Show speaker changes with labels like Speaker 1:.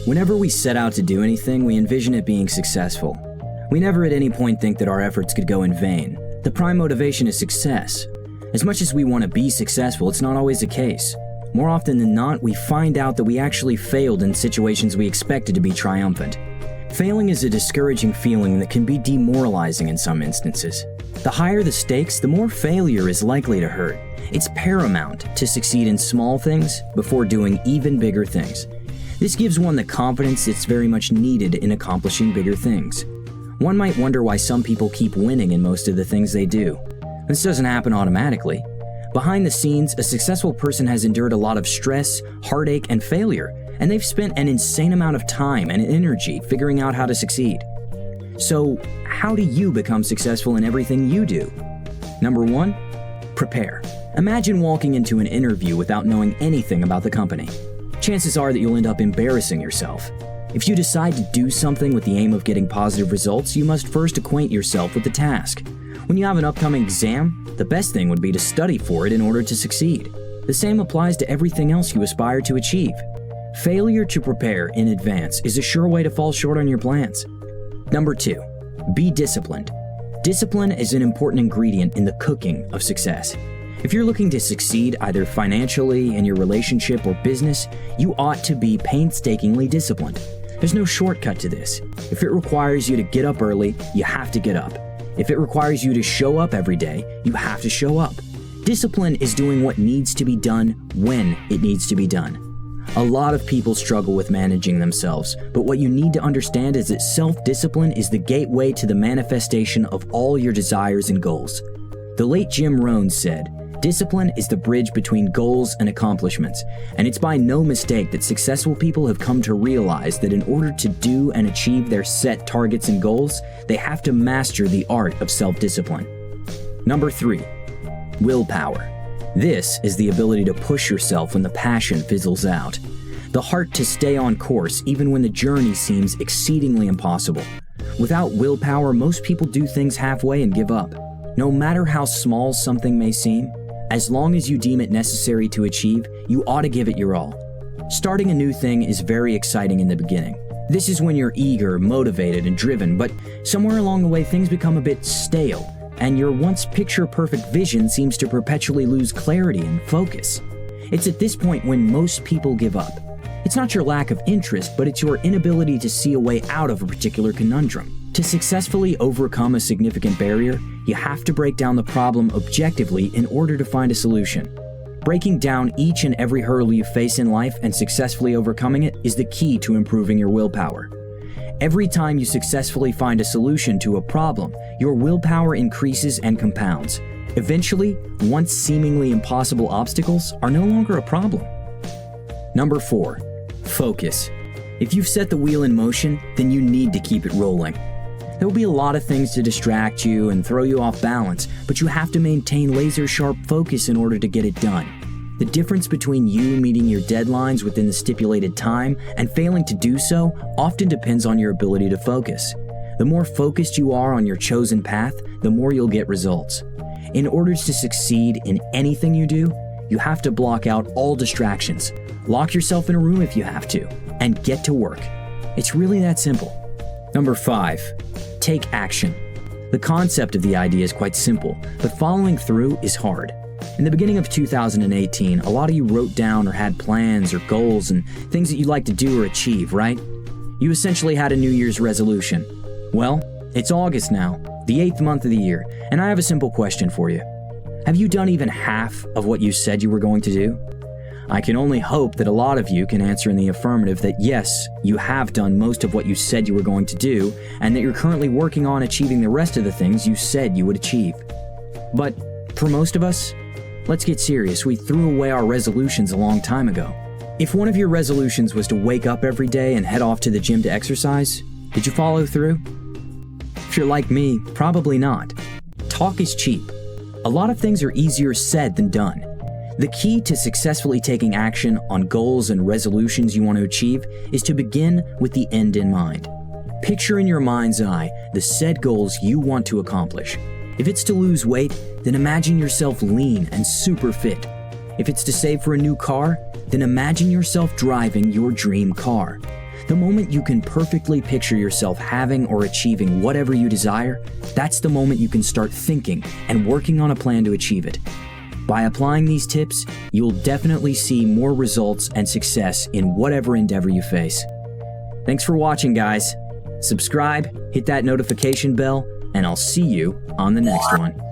Speaker 1: Whenever we set out to do anything, we envision it being successful. We never at any point think that our efforts could go in vain. The prime motivation is success. As much as we want to be successful, it's not always the case. More often than not, we find out that we actually failed in situations we expected to be triumphant. Failing is a discouraging feeling that can be demoralizing in some instances. The higher the stakes, the more failure is likely to hurt. It's paramount to succeed in small things before doing even bigger things. This gives one the confidence that's very much needed in accomplishing bigger things. One might wonder why some people keep winning in most of the things they do. This doesn't happen automatically. Behind the scenes, a successful person has endured a lot of stress, heartache, and failure, and they've spent an insane amount of time and energy figuring out how to succeed. So, how do you become successful in everything you do? Number 1, prepare. Imagine walking into an interview without knowing anything about the company. Chances are that you'll end up embarrassing yourself. If you decide to do something with the aim of getting positive results, you must first acquaint yourself with the task. When you have an upcoming exam, the best thing would be to study for it in order to succeed. The same applies to everything else you aspire to achieve. Failure to prepare in advance is a sure way to fall short on your plans. Number 2, be disciplined. Discipline is an important ingredient in the cooking of success. If you're looking to succeed either financially, in your relationship, or business, you ought to be painstakingly disciplined. There's no shortcut to this. If it requires you to get up early, you have to get up. If it requires you to show up every day, you have to show up. Discipline is doing what needs to be done when it needs to be done. A lot of people struggle with managing themselves, but what you need to understand is that self-discipline is the gateway to the manifestation of all your desires and goals. The late Jim Rohn said, "Discipline is the bridge between goals and accomplishments," and it's by no mistake that successful people have come to realize that in order to do and achieve their set targets and goals, they have to master the art of self-discipline. Number 3, willpower. This is the ability to push yourself when the passion fizzles out. The heart to stay on course even when the journey seems exceedingly impossible. Without willpower, most people do things halfway and give up. No matter how small something may seem, as long as you deem it necessary to achieve, you ought to give it your all. Starting a new thing is very exciting in the beginning. This is when you're eager, motivated, and driven, but somewhere along the way things become a bit stale, and your once picture-perfect vision seems to perpetually lose clarity and focus. It's at this point when most people give up. It's not your lack of interest, but it's your inability to see a way out of a particular conundrum. To successfully overcome a significant barrier, you have to break down the problem objectively in order to find a solution. Breaking down each and every hurdle you face in life and successfully overcoming it is the key to improving your willpower. Every time you successfully find a solution to a problem, your willpower increases and compounds. Eventually, once seemingly impossible obstacles are no longer a problem. Number 4, focus. If you've set the wheel in motion, then you need to keep it rolling. There will be a lot of things to distract you and throw you off balance, but you have to maintain laser-sharp focus in order to get it done. The difference between you meeting your deadlines within the stipulated time and failing to do so often depends on your ability to focus. The more focused you are on your chosen path, the more you'll get results. In order to succeed in anything you do, you have to block out all distractions. Lock yourself in a room if you have to, and get to work. It's really that simple. Number 5, take action. The concept of the idea is quite simple, but following through is hard. In the beginning of 2018, a lot of you wrote down or had plans or goals and things that you'd like to do or achieve, right? You essentially had a New Year's resolution. Well, it's August now, the 8th month of the year, and I have a simple question for you. Have you done even half of what you said you were going to do? I can only hope that a lot of you can answer in the affirmative that yes, you have done most of what you said you were going to do, and that you're currently working on achieving the rest of the things you said you would achieve. But for most of us, let's get serious. We threw away our resolutions a long time ago. If one of your resolutions was to wake up every day and head off to the gym to exercise, did you follow through? If you're like me, probably not. Talk is cheap. A lot of things are easier said than done. The key to successfully taking action on goals and resolutions you want to achieve is to begin with the end in mind. Picture in your mind's eye the said goals you want to accomplish. If it's to lose weight, then imagine yourself lean and super fit. If it's to save for a new car, then imagine yourself driving your dream car. The moment you can perfectly picture yourself having or achieving whatever you desire, that's the moment you can start thinking and working on a plan to achieve it. By applying these tips, you'll definitely see more results and success in whatever endeavor you face. Thanks for watching, guys. Subscribe, hit that notification bell, and I'll see you on the next one.